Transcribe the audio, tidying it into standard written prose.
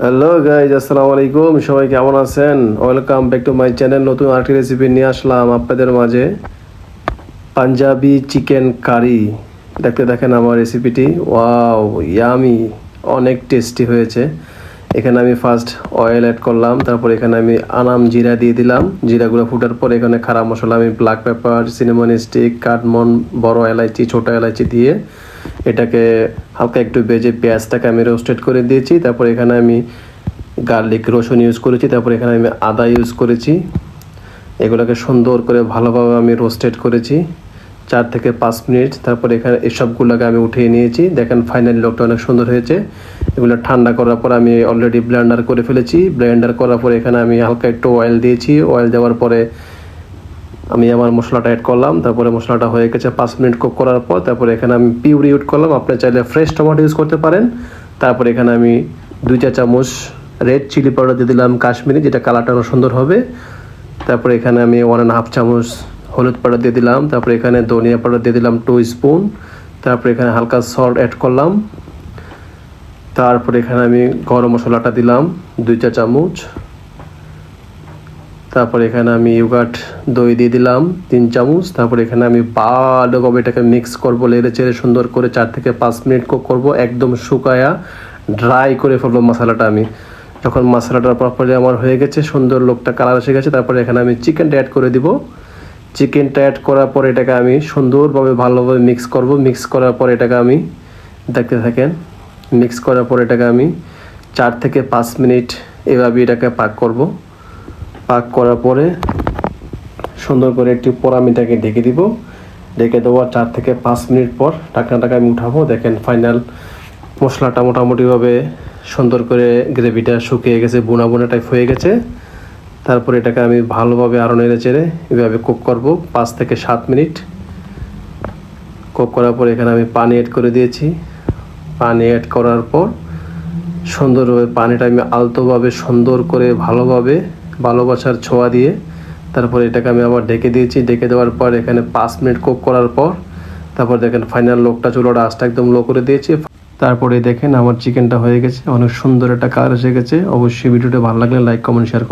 Hello guys, আসসালামু আলাইকুম। সবাই কেমন আছেন? Welcome back to my channel. নতুন আরেকটি রেসিপি নিয়ে আসলাম আপনাদের মাঝে, পাঞ্জাবি চিকেন কারি। দেখেন আমার রেসিপিটি, ওয়াও ইয়ামি, অনেক টেস্টি হয়েছে। এখানে আমি ফার্স্ট অয়েল অ্যাড করলাম, তারপর এখানে আমি আনাম জিরা দিয়ে দিলাম। জিরাগুলো ফুটার পর এখানে খারাপ মশলা, আমি ব্ল্যাক পেপার, সিনেমন স্টিক, কাঠমন, বড় এলাচি, ছোটো এলাচি দিয়ে এটাকে হালকা একটু ভেজে পেঁয়াজটাকে আমি রোস্টেড করে দিয়েছি। তারপর এখানে আমি গার্লিক, রসুন ইউজ করেছি। তারপর এখানে আমি আদা ইউজ করেছি। এগুলোকে সুন্দর করে ভালোভাবে আমি রোস্টেড করেছি 4 থেকে 5 মিনিট। তারপর এখানে এসবগুলোকে আমি উঠিয়ে নিয়েছি। দেখেন ফাইনাল লুকটা অনেক সুন্দর হয়েছে। এগুলো ঠান্ডা করার পর আমি অলরেডি ব্লেন্ডার করে ফেলেছি। ব্লেন্ডার করার পর এখানে আমি হালকা একটু অয়েল দিয়েছি। অয়েল দেওয়ার পরে আমি আমার মশলাটা অ্যাড করলাম। তারপরে মশলাটা হয়ে গেছে 5 মিনিট কুক করার পর। তারপরে এখানে আমি পিউরি ইউজ করলাম, আপনি চাইলে ফ্রেশ টমেটো ইউজ করতে পারেন। তারপরে এখানে আমি 2 চা চামচ রেড চিলি পাউডার দিয়ে দিলাম, কাশ্মীরি, যেটা কালারটা আরও সুন্দর হবে। তারপরে এখানে আমি 1.5 চামচ হলুদ পাউডার দিয়ে দিলাম। তারপরে এখানে ধনিয়া পাউডার দিয়ে দিলাম 2 স্পুন। তারপরে এখানে হালকা সল্ট অ্যাড করলাম। তারপরে এখানে আমি গরম মশলাটা দিলাম 2 চা চামচ। তারপর এখানে আমি ইয়োগার্ট দই দিয়ে দিলাম 3 চামচ। তারপর এখানে আমি ভালোভাবে এটাকে মিক্স করবো, লেড়ে চেড়ে সুন্দর করে 4 থেকে 5 মিনিট কুক করবো, একদম শুকায়া ড্রাই করে ফেলবো মশলাটা আমি। যখন মশলাটা প্রপারলি আমার হয়ে গেছে, সুন্দর লোকটা কালার এসে গেছে, তারপরে এখানে আমি চিকেনটা অ্যাড করে দিব। চিকেনটা অ্যাড করার পর এটাকে আমি সুন্দরভাবে ভালোভাবে মিক্স করব। মিক্স করার পর এটাকে আমি দেখতে থাকেন। মিক্স করার পর এটাকে আমি 4 থেকে 5 মিনিট এভাবে এটাকে পাক করব। পাক করার পরে সুন্দর করে একটু পর আমি এটাকে ঢেকে দিব। ঢেকে দেওয়ার 4 থেকে 5 মিনিট পর ঢাকনাটাকে আমি উঠাবো। দেখেন ফাইনাল মশলাটা মোটামুটিভাবে সুন্দর করে গ্রেভিটা শুকিয়ে গেছে, বোনা বোনা টাইপ হয়ে গেছে। তারপর এটাকে আমি ভালোভাবে আরও নেড়ে চেড়ে এভাবে কুক করব 5 থেকে 7 মিনিট। কুক করার পর এখানে আমি পানি অ্যাড করে দিয়েছি। পানি অ্যাড করার পর সুন্দরভাবে পানিটা আমি আলতোভাবে সুন্দর করে ভালোভাবে ভালোবাসার ছোঁয়া দিয়ে তারপর এটাকে আমি আবার ঢেকে দিয়েছি। ঢেকে দেওয়ার পর এখানে 5 মিনিট কুক করার পর তারপর দেখেন ফাইনাল লোকটা, চুলোটা আঁচটা একদম লো করে দিয়েছি। তারপরে দেখেন আমার চিকেনটা হয়ে গেছে, অনেক সুন্দর একটা কালার এসে গেছে। অবশ্যই ভিডিওটা ভালো লাগলে লাইক, কমেন্ট, শেয়ার করুন।